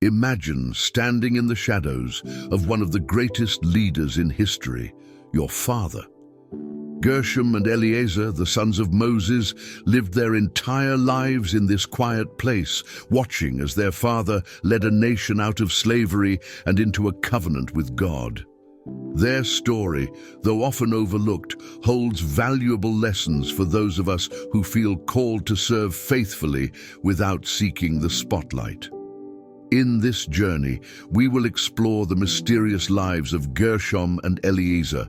Imagine standing in the shadows of one of the greatest leaders in history, your father. Gershom and Eliezer, the sons of Moses, lived their entire lives in this quiet place, watching as their father led a nation out of slavery and into a covenant with God. Their story, though often overlooked, holds valuable lessons for those of us who feel called to serve faithfully without seeking the spotlight. In this journey, we will explore the mysterious lives of Gershom and Eliezer,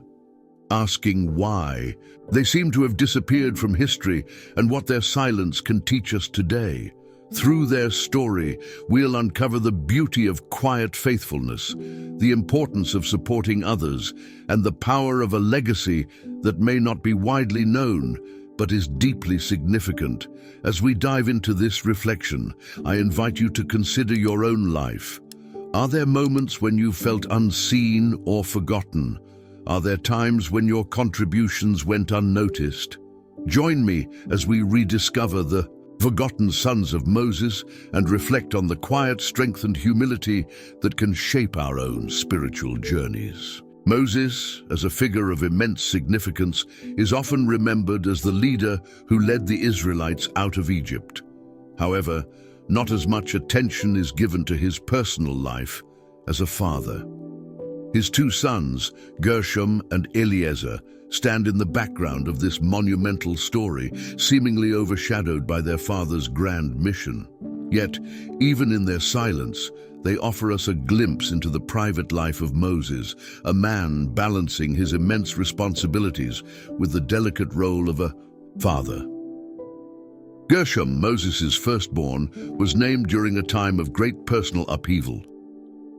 asking why they seem to have disappeared from history and what their silence can teach us today. Through their story, we'll uncover the beauty of quiet faithfulness, the importance of supporting others, and the power of a legacy that may not be widely known, but is deeply significant. As we dive into this reflection, I invite you to consider your own life. Are there moments when you felt unseen or forgotten? Are there times when your contributions went unnoticed? Join me as we rediscover the forgotten sons of Moses and reflect on the quiet strength and humility that can shape our own spiritual journeys. Moses, as a figure of immense significance, is often remembered as the leader who led the Israelites out of Egypt. However, not as much attention is given to his personal life as a father. His two sons, Gershom and Eliezer, stand in the background of this monumental story, seemingly overshadowed by their father's grand mission. Yet, even in their silence, they offer us a glimpse into the private life of Moses, a man balancing his immense responsibilities with the delicate role of a father. Gershom, Moses' firstborn, was named during a time of great personal upheaval.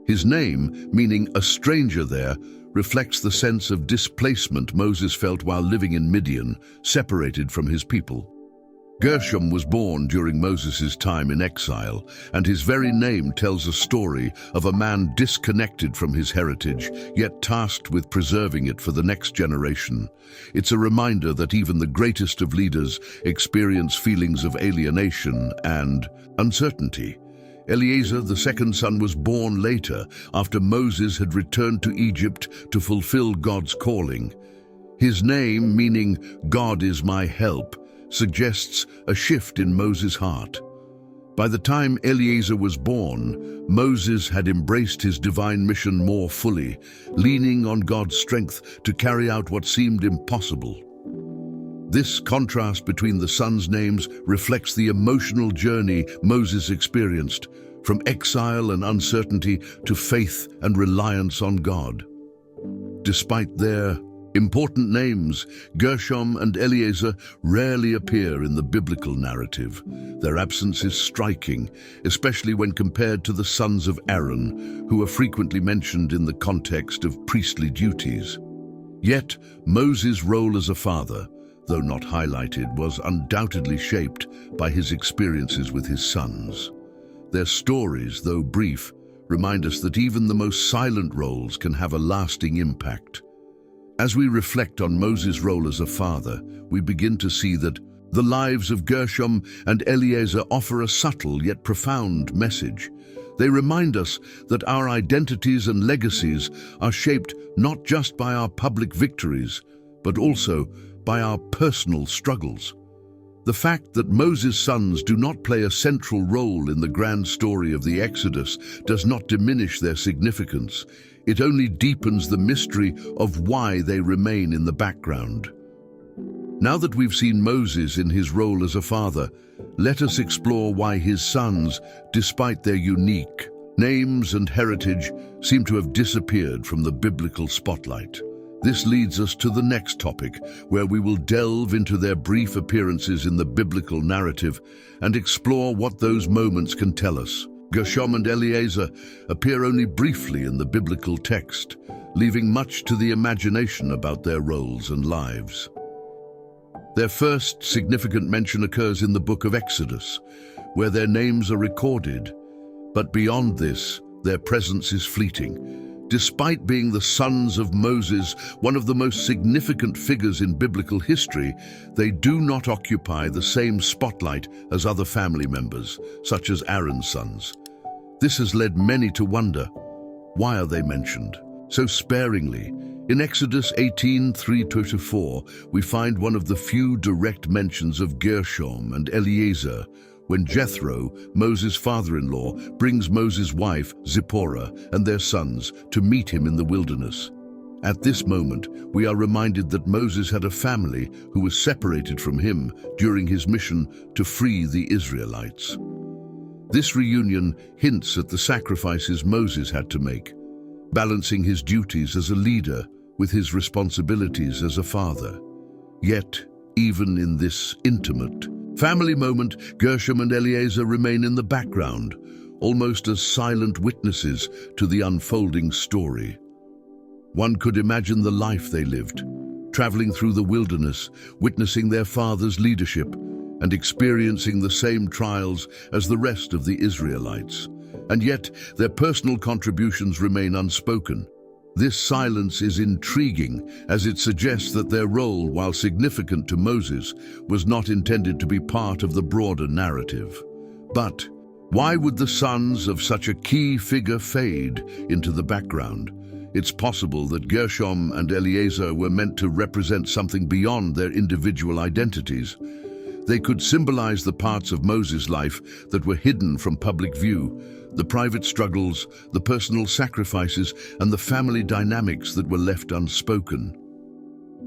His name, meaning a stranger there, reflects the sense of displacement Moses felt while living in Midian, separated from his people. Gershom was born during Moses' time in exile, and his very name tells a story of a man disconnected from his heritage, yet tasked with preserving it for the next generation. It's a reminder that even the greatest of leaders experience feelings of alienation and uncertainty. Eliezer, the second son, was born later, after Moses had returned to Egypt to fulfill God's calling. His name, meaning "God is my help," suggests a shift in Moses' heart. By the time Eliezer was born, Moses had embraced his divine mission more fully, leaning on God's strength to carry out what seemed impossible. This contrast between the sons' names reflects the emotional journey Moses experienced, from exile and uncertainty to faith and reliance on God. Despite their important names, Gershom and Eliezer rarely appear in the biblical narrative. Their absence is striking, especially when compared to the sons of Aaron, who are frequently mentioned in the context of priestly duties. Yet, Moses' role as a father, though not highlighted, was undoubtedly shaped by his experiences with his sons. Their stories, though brief, remind us that even the most silent roles can have a lasting impact. As we reflect on Moses' role as a father, we begin to see that the lives of Gershom and Eliezer offer a subtle yet profound message. They remind us that our identities and legacies are shaped not just by our public victories, but also by our personal struggles. The fact that Moses' sons do not play a central role in the grand story of the Exodus does not diminish their significance. It only deepens the mystery of why they remain in the background. Now that we've seen Moses in his role as a father, let us explore why his sons, despite their unique names and heritage, seem to have disappeared from the biblical spotlight. This leads us to the next topic, where we will delve into their brief appearances in the biblical narrative and explore what those moments can tell us. Gershom and Eliezer appear only briefly in the biblical text, leaving much to the imagination about their roles and lives. Their first significant mention occurs in the book of Exodus, where their names are recorded. But beyond this, their presence is fleeting. Despite being the sons of Moses, one of the most significant figures in biblical history, they do not occupy the same spotlight as other family members, such as Aaron's sons. This has led many to wonder, why are they mentioned so sparingly? In Exodus 18:3-4, we find one of the few direct mentions of Gershom and Eliezer, when Jethro, Moses' father-in-law, brings Moses' wife, Zipporah, and their sons to meet him in the wilderness. At this moment, we are reminded that Moses had a family who was separated from him during his mission to free the Israelites. This reunion hints at the sacrifices Moses had to make, balancing his duties as a leader with his responsibilities as a father. Yet, even in this intimate family moment, Gershom and Eliezer remain in the background, almost as silent witnesses to the unfolding story. One could imagine the life they lived, traveling through the wilderness, witnessing their father's leadership, and experiencing the same trials as the rest of the Israelites. And yet, their personal contributions remain unspoken. This silence is intriguing, as it suggests that their role, while significant to Moses, was not intended to be part of the broader narrative. But why would the sons of such a key figure fade into the background? It's possible that Gershom and Eliezer were meant to represent something beyond their individual identities. They could symbolize the parts of Moses' life that were hidden from public view, the private struggles, the personal sacrifices, and the family dynamics that were left unspoken.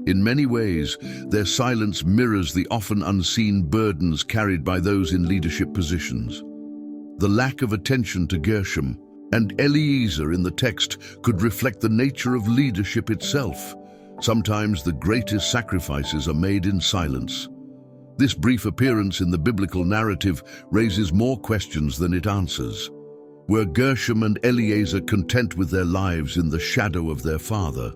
In many ways, their silence mirrors the often unseen burdens carried by those in leadership positions. The lack of attention to Gershom and Eliezer in the text could reflect the nature of leadership itself. Sometimes the greatest sacrifices are made in silence. This brief appearance in the biblical narrative raises more questions than it answers. Were Gershom and Eliezer content with their lives in the shadow of their father?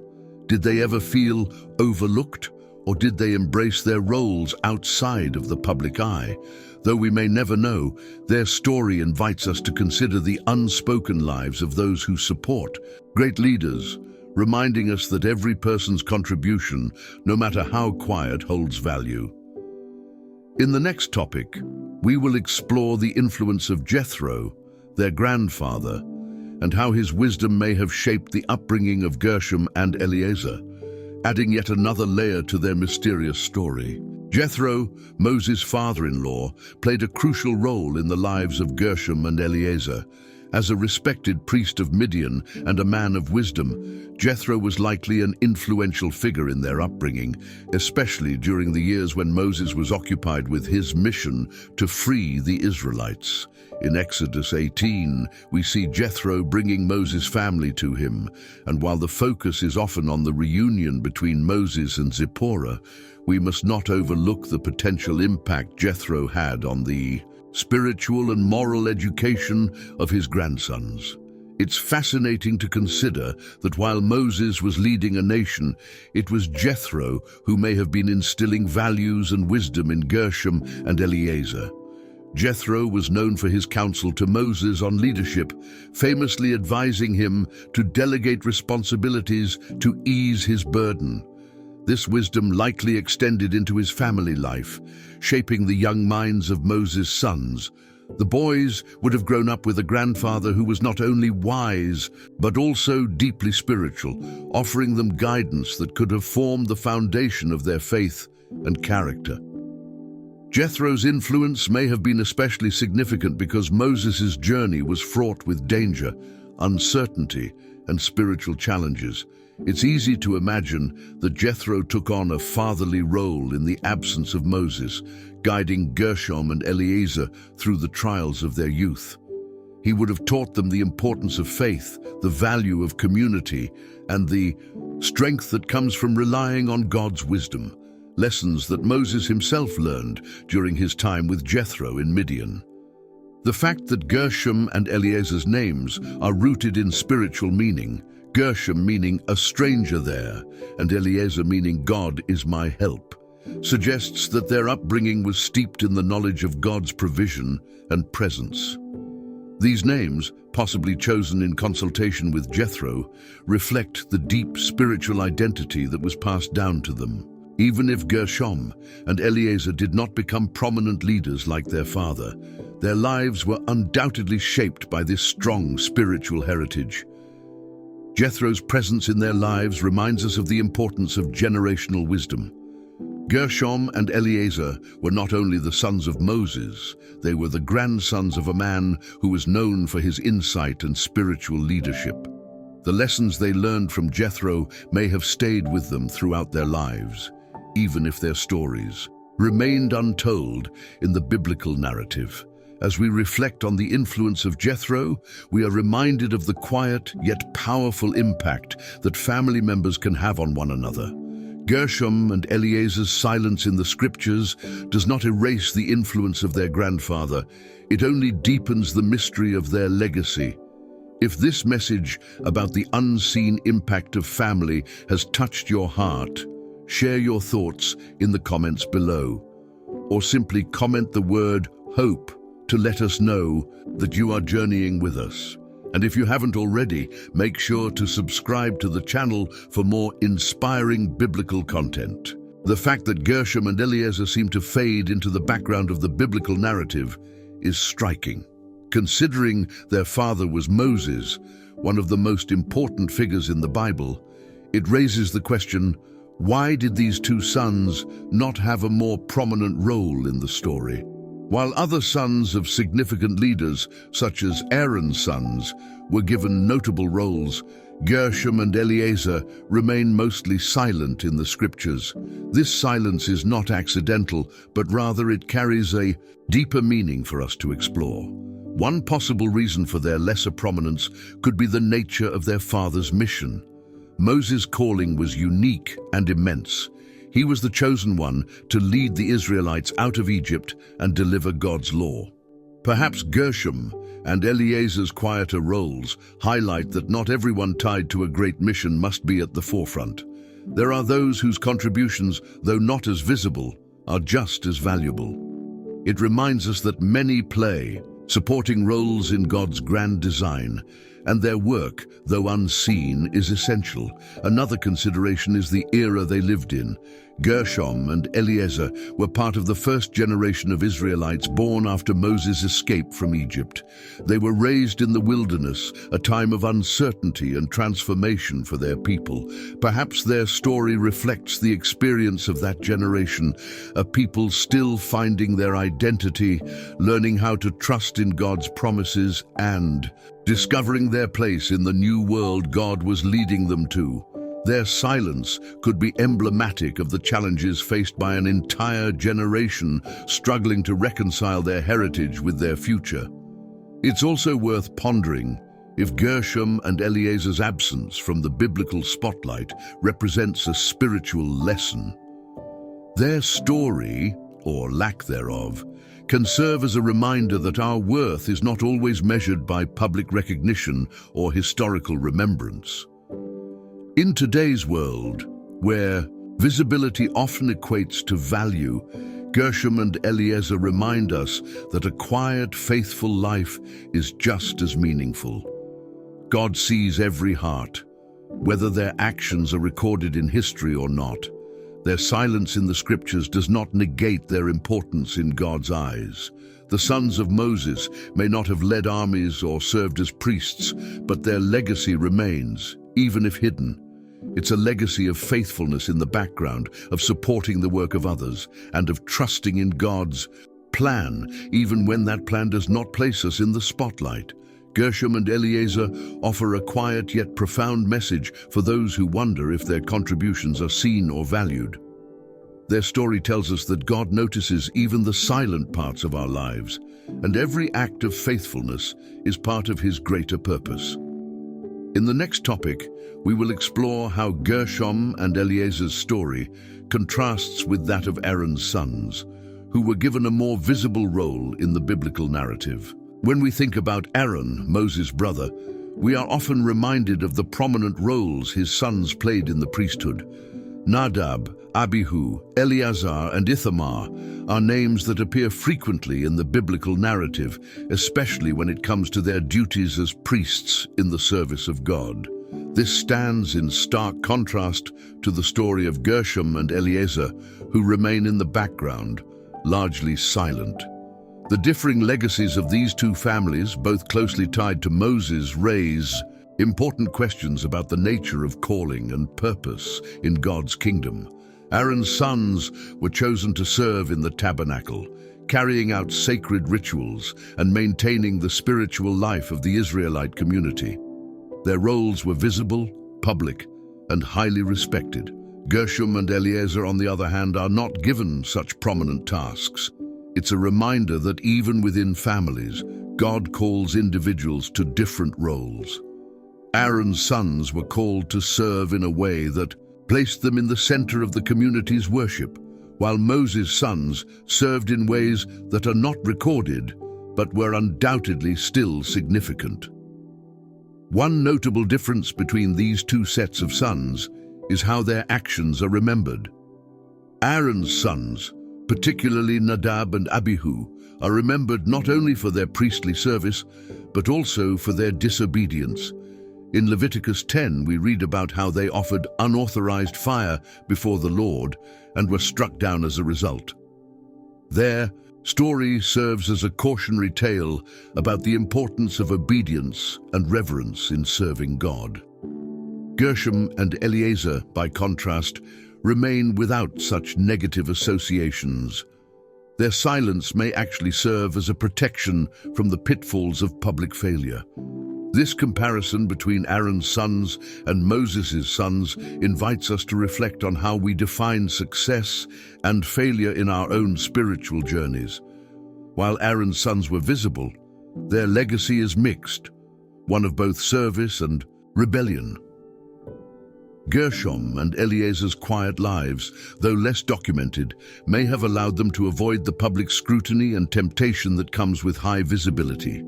Did they ever feel overlooked, or did they embrace their roles outside of the public eye? Though we may never know, their story invites us to consider the unspoken lives of those who support great leaders, reminding us that every person's contribution, no matter how quiet, holds value. In the next topic, we will explore the influence of Jethro, their grandfather, and how his wisdom may have shaped the upbringing of Gershom and Eliezer, adding yet another layer to their mysterious story. Jethro, Moses' father-in-law, played a crucial role in the lives of Gershom and Eliezer. As a respected priest of Midian and a man of wisdom, Jethro was likely an influential figure in their upbringing, especially during the years when Moses was occupied with his mission to free the Israelites. In Exodus 18, we see Jethro bringing Moses' family to him, and while the focus is often on the reunion between Moses and Zipporah, we must not overlook the potential impact Jethro had on the spiritual and moral education of his grandsons. It's fascinating to consider that while Moses was leading a nation, it was Jethro who may have been instilling values and wisdom in Gershom and Eliezer. Jethro was known for his counsel to Moses on leadership, famously advising him to delegate responsibilities to ease his burden. This wisdom likely extended into his family life, shaping the young minds of Moses' sons. The boys would have grown up with a grandfather who was not only wise, but also deeply spiritual, offering them guidance that could have formed the foundation of their faith and character. Jethro's influence may have been especially significant because Moses' journey was fraught with danger, uncertainty, and spiritual challenges. It's easy to imagine that Jethro took on a fatherly role in the absence of Moses, guiding Gershom and Eliezer through the trials of their youth. He would have taught them the importance of faith, the value of community, and the strength that comes from relying on God's wisdom, lessons that Moses himself learned during his time with Jethro in Midian. The fact that Gershom and Eliezer's names are rooted in spiritual meaning, Gershom meaning a stranger there, and Eliezer meaning God is my help, suggests that their upbringing was steeped in the knowledge of God's provision and presence. These names, possibly chosen in consultation with Jethro, reflect the deep spiritual identity that was passed down to them. Even if Gershom and Eliezer did not become prominent leaders like their father, their lives were undoubtedly shaped by this strong spiritual heritage. Jethro's presence in their lives reminds us of the importance of generational wisdom. Gershom and Eliezer were not only the sons of Moses, they were the grandsons of a man who was known for his insight and spiritual leadership. The lessons they learned from Jethro may have stayed with them throughout their lives, even if their stories remained untold in the biblical narrative. As we reflect on the influence of Jethro, we are reminded of the quiet yet powerful impact that family members can have on one another. Gershom and Eliezer's silence in the scriptures does not erase the influence of their grandfather, it only deepens the mystery of their legacy. If this message about the unseen impact of family has touched your heart, share your thoughts in the comments below, or simply comment the word hope to let us know that you are journeying with us. And if you haven't already, make sure to subscribe to the channel for more inspiring biblical content. The fact that Gershom and Eliezer seem to fade into the background of the biblical narrative is striking. Considering their father was Moses, one of the most important figures in the Bible, it raises the question, why did these two sons not have a more prominent role in the story? While other sons of significant leaders, such as Aaron's sons, were given notable roles, Gershom and Eliezer remain mostly silent in the scriptures. This silence is not accidental, but rather it carries a deeper meaning for us to explore. One possible reason for their lesser prominence could be the nature of their father's mission. Moses' calling was unique and immense. He was the chosen one to lead the Israelites out of Egypt and deliver God's law. Perhaps Gershom and Eliezer's quieter roles highlight that not everyone tied to a great mission must be at the forefront. There are those whose contributions, though not as visible, are just as valuable. It reminds us that many play supporting roles in God's grand design, and their work, though unseen, is essential. Another consideration is the era they lived in. Gershom and Eliezer were part of the first generation of Israelites born after Moses' escape from Egypt. They were raised in the wilderness, a time of uncertainty and transformation for their people. Perhaps their story reflects the experience of that generation, a people still finding their identity, learning how to trust in God's promises, and discovering their place in the new world God was leading them to. Their silence could be emblematic of the challenges faced by an entire generation struggling to reconcile their heritage with their future. It's also worth pondering if Gershom and Eliezer's absence from the biblical spotlight represents a spiritual lesson. Their story, or lack thereof, can serve as a reminder that our worth is not always measured by public recognition or historical remembrance. In today's world, where visibility often equates to value, Gershom and Eliezer remind us that a quiet, faithful life is just as meaningful. God sees every heart, whether their actions are recorded in history or not. Their silence in the scriptures does not negate their importance in God's eyes. The sons of Moses may not have led armies or served as priests, but their legacy remains, even if hidden. It's a legacy of faithfulness in the background, of supporting the work of others, and of trusting in God's plan, even when that plan does not place us in the spotlight. Gershom and Eliezer offer a quiet yet profound message for those who wonder if their contributions are seen or valued. Their story tells us that God notices even the silent parts of our lives, and every act of faithfulness is part of His greater purpose. In the next topic, we will explore how Gershom and Eliezer's story contrasts with that of Aaron's sons, who were given a more visible role in the biblical narrative. When we think about Aaron, Moses' brother, we are often reminded of the prominent roles his sons played in the priesthood. Nadab, Abihu, Eleazar, and Ithamar are names that appear frequently in the biblical narrative, especially when it comes to their duties as priests in the service of God. This stands in stark contrast to the story of Gershom and Eliezer, who remain in the background, largely silent. The differing legacies of these two families, both closely tied to Moses, raise important questions about the nature of calling and purpose in God's kingdom. Aaron's sons were chosen to serve in the tabernacle, carrying out sacred rituals and maintaining the spiritual life of the Israelite community. Their roles were visible, public, and highly respected. Gershom and Eliezer, on the other hand, are not given such prominent tasks. It's a reminder that even within families, God calls individuals to different roles. Aaron's sons were called to serve in a way that placed them in the center of the community's worship, while Moses' sons served in ways that are not recorded, but were undoubtedly still significant. One notable difference between these two sets of sons is how their actions are remembered. Aaron's sons, particularly Nadab and Abihu, are remembered not only for their priestly service, but also for their disobedience. In Leviticus 10, we read about how they offered unauthorized fire before the Lord and were struck down as a result. Their story serves as a cautionary tale about the importance of obedience and reverence in serving God. Gershom and Eliezer, by contrast, remain without such negative associations. Their silence may actually serve as a protection from the pitfalls of public failure. This comparison between Aaron's sons and Moses' sons invites us to reflect on how we define success and failure in our own spiritual journeys. While Aaron's sons were visible, their legacy is mixed, one of both service and rebellion. Gershom and Eliezer's quiet lives, though less documented, may have allowed them to avoid the public scrutiny and temptation that comes with high visibility.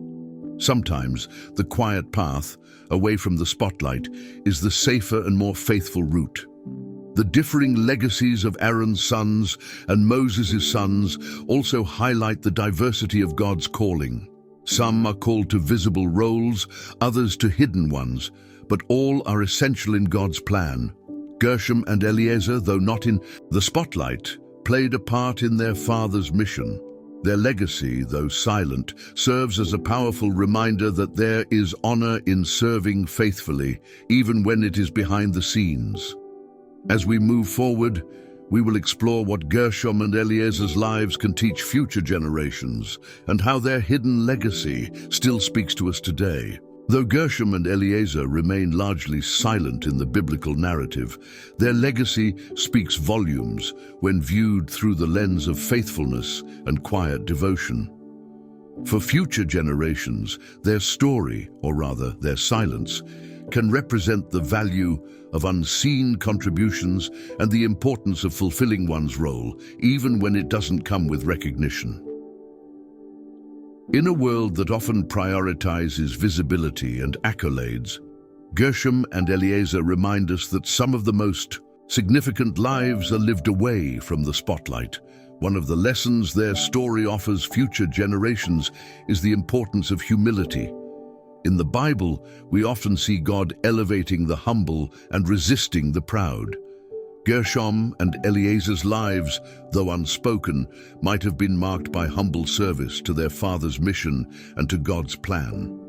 Sometimes, the quiet path, away from the spotlight, is the safer and more faithful route. The differing legacies of Aaron's sons and Moses' sons also highlight the diversity of God's calling. Some are called to visible roles, others to hidden ones, but all are essential in God's plan. Gershom and Eliezer, though not in the spotlight, played a part in their father's mission. Their legacy, though silent, serves as a powerful reminder that there is honor in serving faithfully, even when it is behind the scenes. As we move forward, we will explore what Gershom and Eliezer's lives can teach future generations, and how their hidden legacy still speaks to us today. Though Gershom and Eliezer remain largely silent in the biblical narrative, their legacy speaks volumes when viewed through the lens of faithfulness and quiet devotion. For future generations, their story, or rather their silence, can represent the value of unseen contributions and the importance of fulfilling one's role, even when it doesn't come with recognition. In a world that often prioritizes visibility and accolades, Gershom and Eliezer remind us that some of the most significant lives are lived away from the spotlight. One of the lessons their story offers future generations is the importance of humility. In the Bible, we often see God elevating the humble and resisting the proud. Gershom and Eliezer's lives, though unspoken, might have been marked by humble service to their father's mission and to God's plan.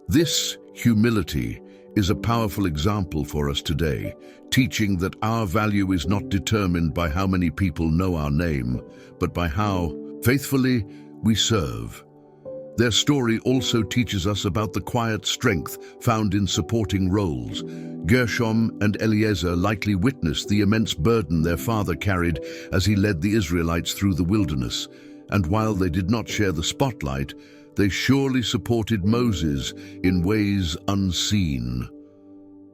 This humility is a powerful example for us today, teaching that our value is not determined by how many people know our name, but by how faithfully we serve. Their story also teaches us about the quiet strength found in supporting roles. Gershom and Eliezer likely witnessed the immense burden their father carried as he led the Israelites through the wilderness, and while they did not share the spotlight, they surely supported Moses in ways unseen.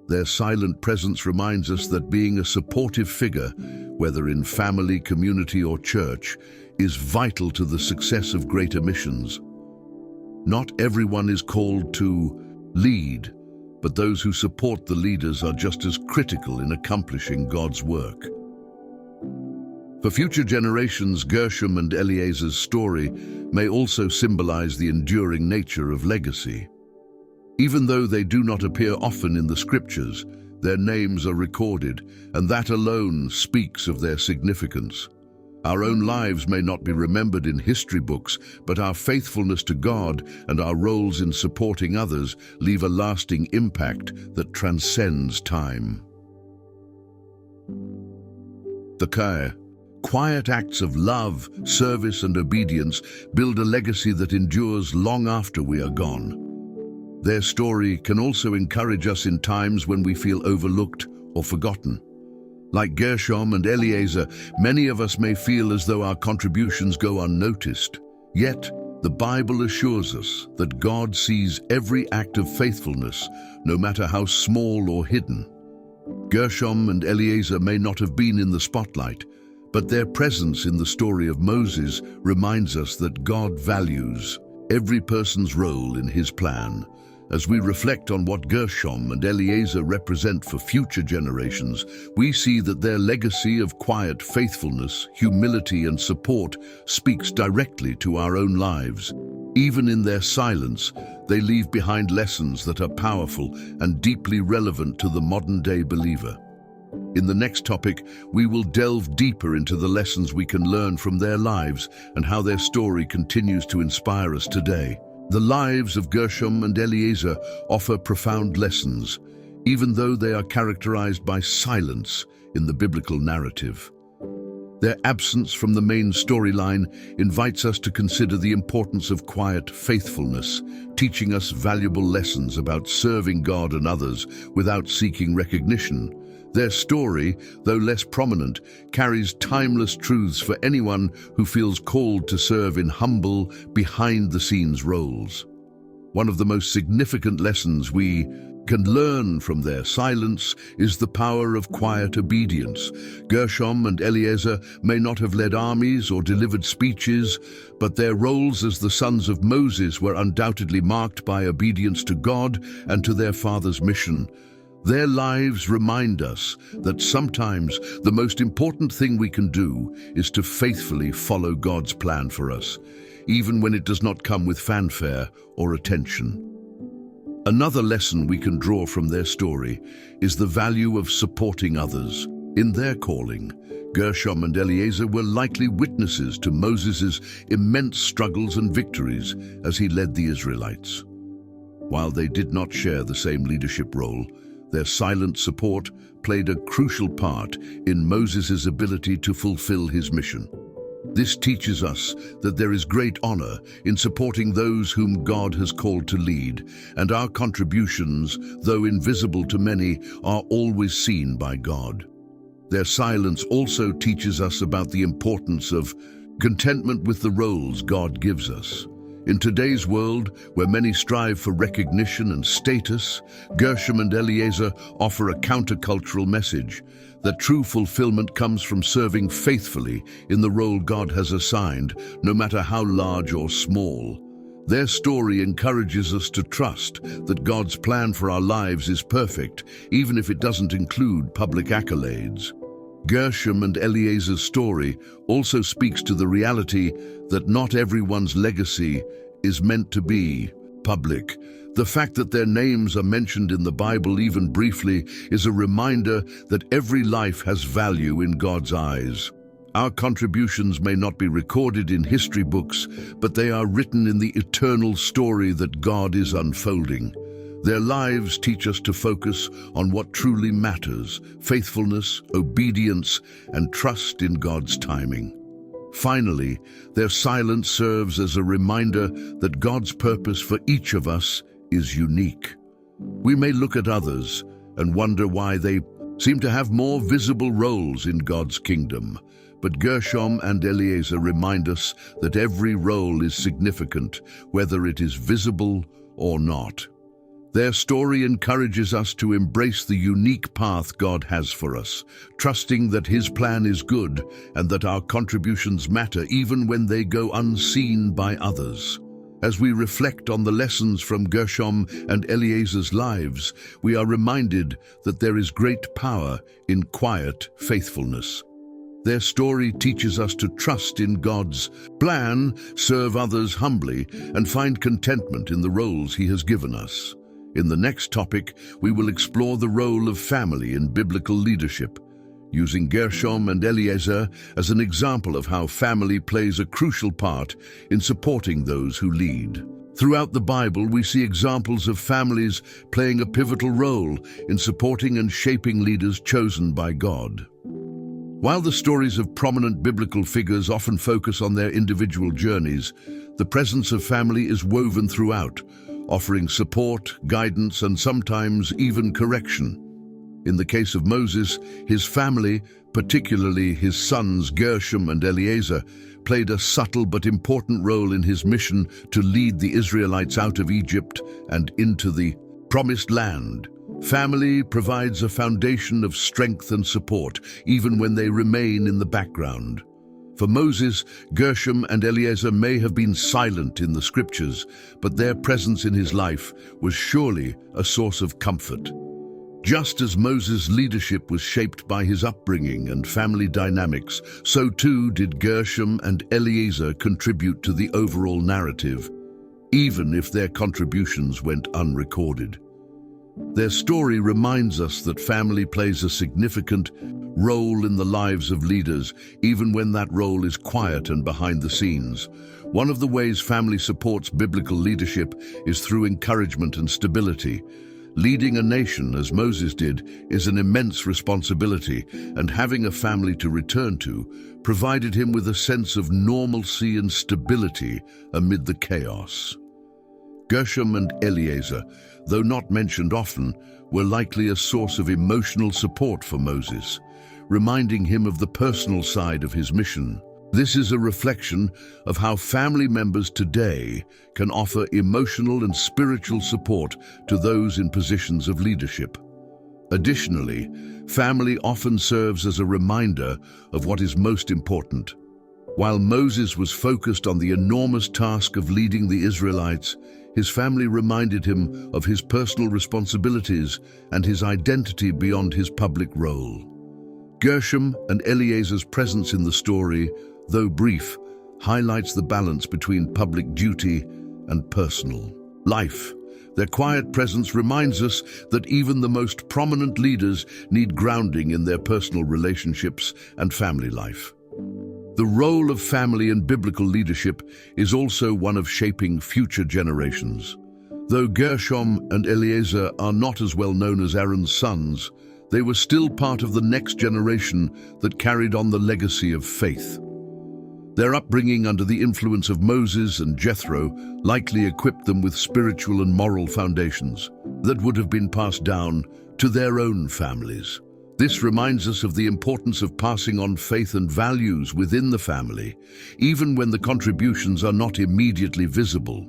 Their silent presence reminds us that being a supportive figure, whether in family, community, or church, is vital to the success of greater missions. Not everyone is called to lead, but those who support the leaders are just as critical in accomplishing God's work. For future generations, Gershom and Eliezer's story may also symbolize the enduring nature of legacy. Even though they do not appear often in the scriptures, their names are recorded, and that alone speaks of their significance. Our own lives may not be remembered in history books, but our faithfulness to God and our roles in supporting others leave a lasting impact that transcends time. The quiet acts of love, service, and obedience build a legacy that endures long after we are gone. Their story can also encourage us in times when we feel overlooked or forgotten. Like Gershom and Eliezer, many of us may feel as though our contributions go unnoticed. Yet, the Bible assures us that God sees every act of faithfulness, no matter how small or hidden. Gershom and Eliezer may not have been in the spotlight, but their presence in the story of Moses reminds us that God values every person's role in his plan. As we reflect on what Gershom and Eliezer represent for future generations, we see that their legacy of quiet faithfulness, humility, and support speaks directly to our own lives. Even in their silence, they leave behind lessons that are powerful and deeply relevant to the modern-day believer. In the next topic, we will delve deeper into the lessons we can learn from their lives and how their story continues to inspire us today. The lives of Gershom and Eliezer offer profound lessons, even though they are characterized by silence in the biblical narrative. Their absence from the main storyline invites us to consider the importance of quiet faithfulness, teaching us valuable lessons about serving God and others without seeking recognition. Their story, though less prominent, carries timeless truths for anyone who feels called to serve in humble, behind-the-scenes roles. One of the most significant lessons we can learn from their silence is the power of quiet obedience. Gershom and Eliezer may not have led armies or delivered speeches, but their roles as the sons of Moses were undoubtedly marked by obedience to God and to their father's mission. Their lives remind us that sometimes the most important thing we can do is to faithfully follow God's plan for us, even when it does not come with fanfare or attention. Another lesson we can draw from their story is the value of supporting others. In their calling, Gershom and Eliezer were likely witnesses to Moses' immense struggles and victories as he led the Israelites. While they did not share the same leadership role, their silent support played a crucial part in Moses' ability to fulfill his mission. This teaches us that there is great honor in supporting those whom God has called to lead, and our contributions, though invisible to many, are always seen by God. Their silence also teaches us about the importance of contentment with the roles God gives us. In today's world, where many strive for recognition and status, Gershom and Eliezer offer a countercultural message that true fulfillment comes from serving faithfully in the role God has assigned, no matter how large or small. Their story encourages us to trust that God's plan for our lives is perfect, even if it doesn't include public accolades. Gershom and Eliezer's story also speaks to the reality that not everyone's legacy is meant to be public. The fact that their names are mentioned in the Bible even briefly is a reminder that every life has value in God's eyes. Our contributions may not be recorded in history books, but they are written in the eternal story that God is unfolding. Their lives teach us to focus on what truly matters: faithfulness, obedience, and trust in God's timing. Finally, their silence serves as a reminder that God's purpose for each of us is unique. We may look at others and wonder why they seem to have more visible roles in God's kingdom, but Gershom and Eliezer remind us that every role is significant, whether it is visible or not. Their story encourages us to embrace the unique path God has for us, trusting that His plan is good and that our contributions matter even when they go unseen by others. As we reflect on the lessons from Gershom and Eliezer's lives, we are reminded that there is great power in quiet faithfulness. Their story teaches us to trust in God's plan, serve others humbly, and find contentment in the roles He has given us. In the next topic, we will explore the role of family in biblical leadership, using Gershom and Eliezer as an example of how family plays a crucial part in supporting those who lead. Throughout the Bible, we see examples of families playing a pivotal role in supporting and shaping leaders chosen by God. While the stories of prominent biblical figures often focus on their individual journeys, the presence of family is woven throughout, offering support, guidance, and sometimes even correction. In the case of Moses, his family, particularly his sons Gershom and Eliezer, played a subtle but important role in his mission to lead the Israelites out of Egypt and into the Promised Land. Family provides a foundation of strength and support, even when they remain in the background. For Moses, Gershom and Eliezer may have been silent in the scriptures, but their presence in his life was surely a source of comfort. Just as Moses' leadership was shaped by his upbringing and family dynamics, so too did Gershom and Eliezer contribute to the overall narrative, even if their contributions went unrecorded. Their story reminds us that family plays a significant role in the lives of leaders, even when that role is quiet and behind the scenes. One of the ways family supports biblical leadership is through encouragement and stability. Leading a nation, as Moses did, is an immense responsibility, and having a family to return to provided him with a sense of normalcy and stability amid the chaos. Gershom and Eliezer, though not mentioned often, were likely a source of emotional support for Moses, reminding him of the personal side of his mission. This is a reflection of how family members today can offer emotional and spiritual support to those in positions of leadership. Additionally, family often serves as a reminder of what is most important. While Moses was focused on the enormous task of leading the Israelites, his family reminded him of his personal responsibilities and his identity beyond his public role. Gershom and Eliezer's presence in the story, though brief, highlights the balance between public duty and personal life. Their quiet presence reminds us that even the most prominent leaders need grounding in their personal relationships and family life. The role of family in biblical leadership is also one of shaping future generations. Though Gershom and Eliezer are not as well known as Aaron's sons, they were still part of the next generation that carried on the legacy of faith. Their upbringing under the influence of Moses and Jethro likely equipped them with spiritual and moral foundations that would have been passed down to their own families. This reminds us of the importance of passing on faith and values within the family, even when the contributions are not immediately visible.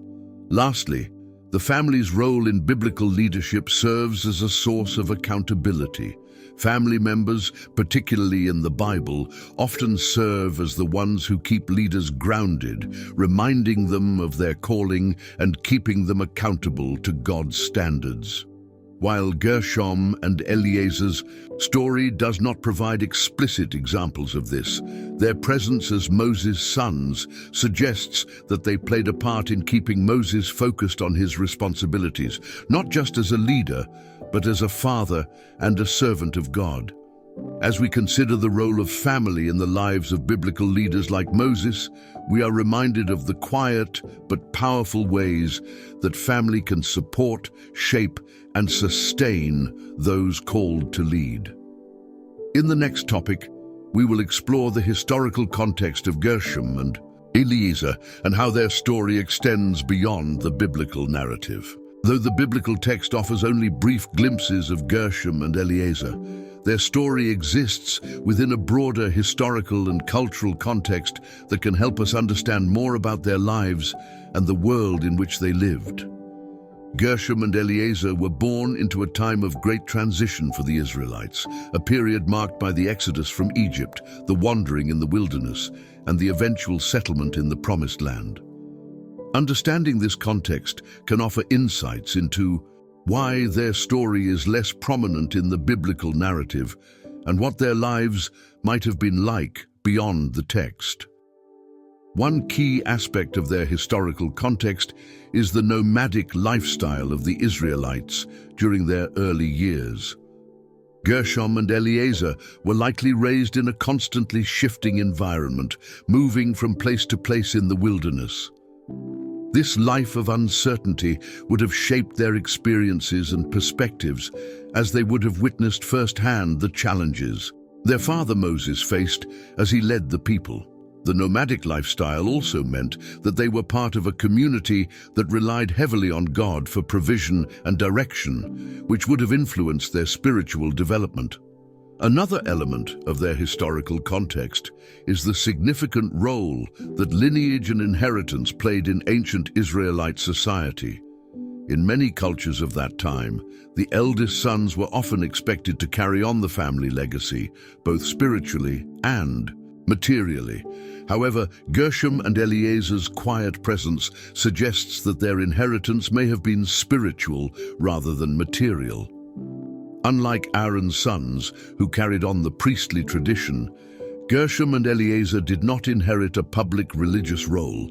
Lastly, the family's role in biblical leadership serves as a source of accountability. Family members, particularly in the Bible, often serve as the ones who keep leaders grounded, reminding them of their calling and keeping them accountable to God's standards. While Gershom and Eliezer's story does not provide explicit examples of this, their presence as Moses' sons suggests that they played a part in keeping Moses focused on his responsibilities, not just as a leader, but as a father and a servant of God. As we consider the role of family in the lives of biblical leaders like Moses, we are reminded of the quiet but powerful ways that family can support, shape, and sustain those called to lead. In the next topic, we will explore the historical context of Gershom and Eliezer and how their story extends beyond the biblical narrative. Though the biblical text offers only brief glimpses of Gershom and Eliezer, their story exists within a broader historical and cultural context that can help us understand more about their lives and the world in which they lived. Gershom and Eliezer were born into a time of great transition for the Israelites, a period marked by the exodus from Egypt, the wandering in the wilderness, and the eventual settlement in the Promised Land. Understanding this context can offer insights into why their story is less prominent in the biblical narrative and what their lives might have been like beyond the text. One key aspect of their historical context is the nomadic lifestyle of the Israelites during their early years. Gershom and Eliezer were likely raised in a constantly shifting environment, moving from place to place in the wilderness. This life of uncertainty would have shaped their experiences and perspectives, as they would have witnessed firsthand the challenges their father Moses faced as he led the people. The nomadic lifestyle also meant that they were part of a community that relied heavily on God for provision and direction, which would have influenced their spiritual development. Another element of their historical context is the significant role that lineage and inheritance played in ancient Israelite society. In many cultures of that time, the eldest sons were often expected to carry on the family legacy, both spiritually and materially. However, Gershom and Eliezer's quiet presence suggests that their inheritance may have been spiritual rather than material. Unlike Aaron's sons, who carried on the priestly tradition, Gershom and Eliezer did not inherit a public religious role.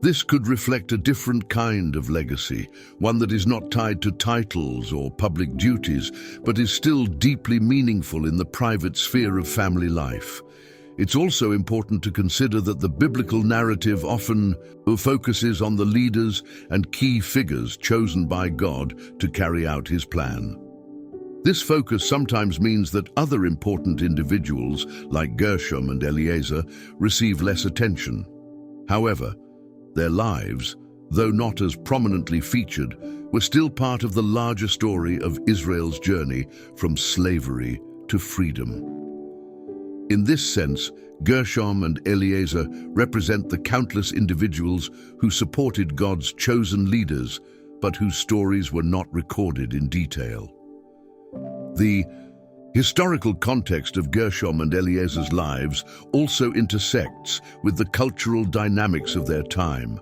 This could reflect a different kind of legacy, one that is not tied to titles or public duties, but is still deeply meaningful in the private sphere of family life. It's also important to consider that the biblical narrative often focuses on the leaders and key figures chosen by God to carry out His plan. This focus sometimes means that other important individuals, like Gershom and Eliezer, receive less attention. However, their lives, though not as prominently featured, were still part of the larger story of Israel's journey from slavery to freedom. In this sense, Gershom and Eliezer represent the countless individuals who supported God's chosen leaders, but whose stories were not recorded in detail. The historical context of Gershom and Eliezer's lives also intersects with the cultural dynamics of their time.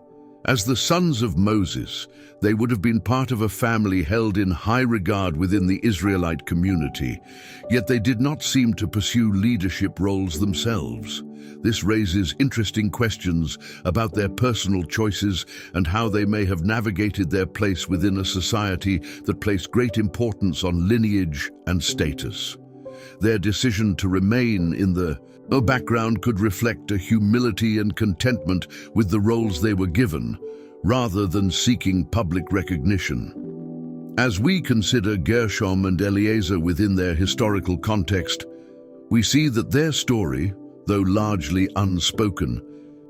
As the sons of Moses, they would have been part of a family held in high regard within the Israelite community, yet they did not seem to pursue leadership roles themselves. This raises interesting questions about their personal choices and how they may have navigated their place within a society that placed great importance on lineage and status. Their decision to remain in the background could reflect a humility and contentment with the roles they were given, rather than seeking public recognition. As we consider Gershom and Eliezer within their historical context, we see that their story, though largely unspoken,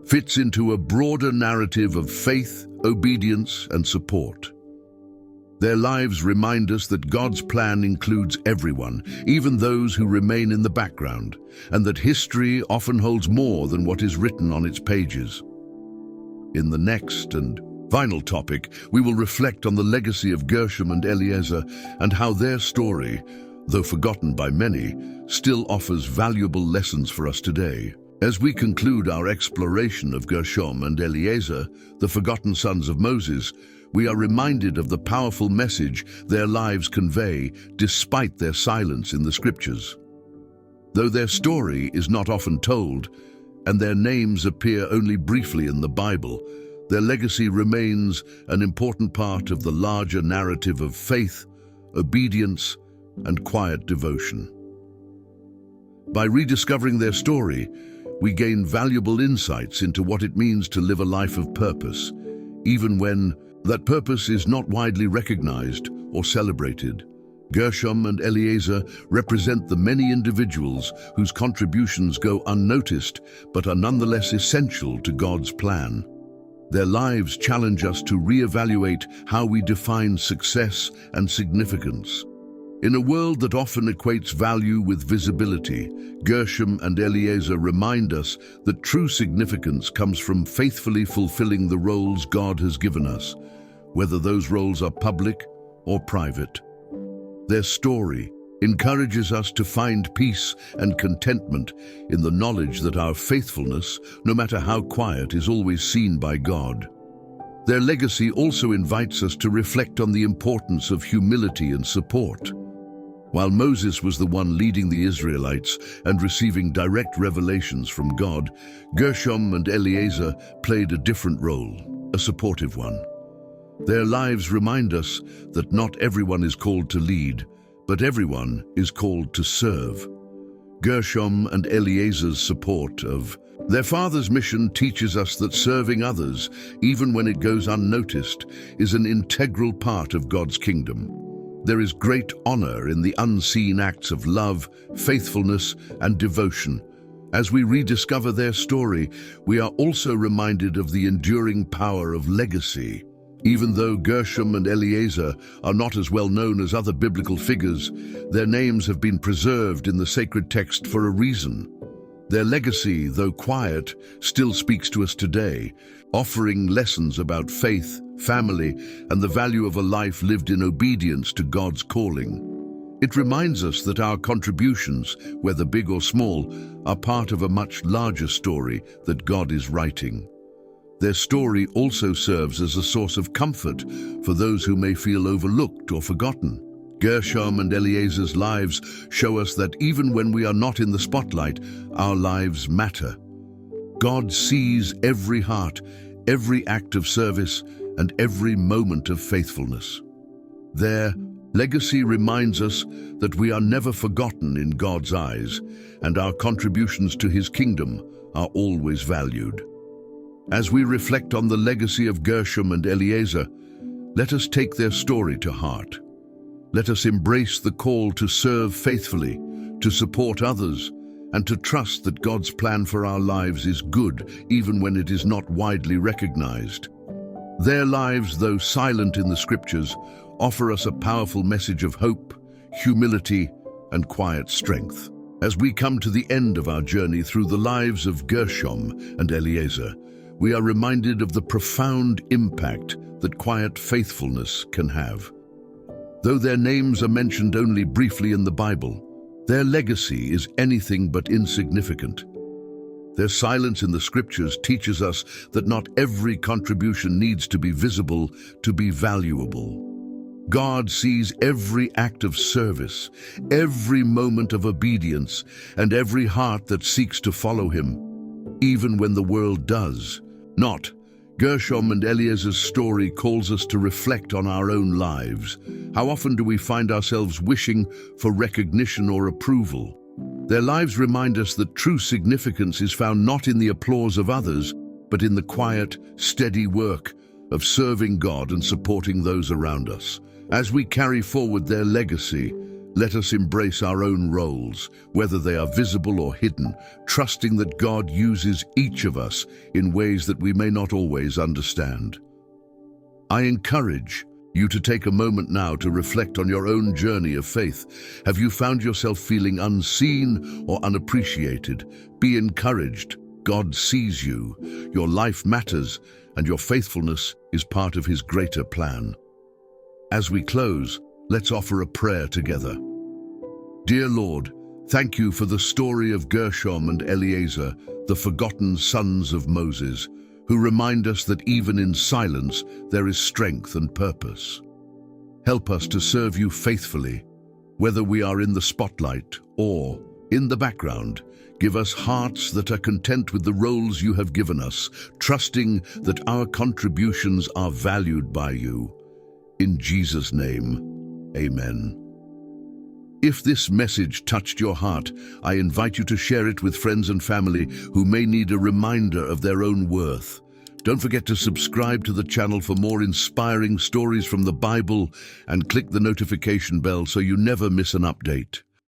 fits into a broader narrative of faith, obedience, and support. Their lives remind us that God's plan includes everyone, even those who remain in the background, and that history often holds more than what is written on its pages. In the next and final topic, we will reflect on the legacy of Gershom and Eliezer and how their story, though forgotten by many, still offers valuable lessons for us today. As we conclude our exploration of Gershom and Eliezer, the forgotten sons of Moses, we are reminded of the powerful message their lives convey despite their silence in the scriptures. Though their story is not often told, and their names appear only briefly in the Bible, their legacy remains an important part of the larger narrative of faith, obedience, and quiet devotion. By rediscovering their story, we gain valuable insights into what it means to live a life of purpose, even when that purpose is not widely recognized or celebrated. Gershom and Eliezer represent the many individuals whose contributions go unnoticed but are nonetheless essential to God's plan. Their lives challenge us to reevaluate how we define success and significance. In a world that often equates value with visibility, Gershom and Eliezer remind us that true significance comes from faithfully fulfilling the roles God has given us, whether those roles are public or private. Their story encourages us to find peace and contentment in the knowledge that our faithfulness, no matter how quiet, is always seen by God. Their legacy also invites us to reflect on the importance of humility and support. While Moses was the one leading the Israelites and receiving direct revelations from God, Gershom and Eliezer played a different role, a supportive one. Their lives remind us that not everyone is called to lead, but everyone is called to serve. Gershom and Eliezer's support of their father's mission teaches us that serving others, even when it goes unnoticed, is an integral part of God's kingdom. There is great honor in the unseen acts of love, faithfulness, and devotion. As we rediscover their story, we are also reminded of the enduring power of legacy. Even though Gershom and Eliezer are not as well known as other biblical figures, their names have been preserved in the sacred text for a reason. Their legacy, though quiet, still speaks to us today, offering lessons about faith, family, and the value of a life lived in obedience to God's calling. It reminds us that our contributions, whether big or small, are part of a much larger story that God is writing. Their story also serves as a source of comfort for those who may feel overlooked or forgotten. Gershom and Eliezer's lives show us that even when we are not in the spotlight, our lives matter. God sees every heart, every act of service, and every moment of faithfulness. Their legacy reminds us that we are never forgotten in God's eyes, and our contributions to His kingdom are always valued. As we reflect on the legacy of Gershom and Eliezer, let us take their story to heart. Let us embrace the call to serve faithfully, to support others, and to trust that God's plan for our lives is good, even when it is not widely recognized. Their lives, though silent in the scriptures, offer us a powerful message of hope, humility, and quiet strength. As we come to the end of our journey through the lives of Gershom and Eliezer, we are reminded of the profound impact that quiet faithfulness can have. Though their names are mentioned only briefly in the Bible, their legacy is anything but insignificant. Their silence in the scriptures teaches us that not every contribution needs to be visible to be valuable. God sees every act of service, every moment of obedience, and every heart that seeks to follow Him, even when the world does not. Gershom and Eliezer's story calls us to reflect on our own lives. How often do we find ourselves wishing for recognition or approval? Their lives remind us that true significance is found not in the applause of others, but in the quiet, steady work of serving God and supporting those around us. As we carry forward their legacy, let us embrace our own roles, whether they are visible or hidden, trusting that God uses each of us in ways that we may not always understand. I encourage you to take a moment now to reflect on your own journey of faith. Have you found yourself feeling unseen or unappreciated? Be encouraged. God sees you. Your life matters, and your faithfulness is part of His greater plan. As we close, let's offer a prayer together. Dear Lord, thank you for the story of Gershom and Eliezer, the forgotten sons of Moses, who remind us that even in silence there is strength and purpose. Help us to serve you faithfully, whether we are in the spotlight or in the background. Give us hearts that are content with the roles you have given us, trusting that our contributions are valued by you. In Jesus' name, amen. If this message touched your heart, I invite you to share it with friends and family who may need a reminder of their own worth. Don't forget to subscribe to the channel for more inspiring stories from the Bible and click the notification bell so you never miss an update.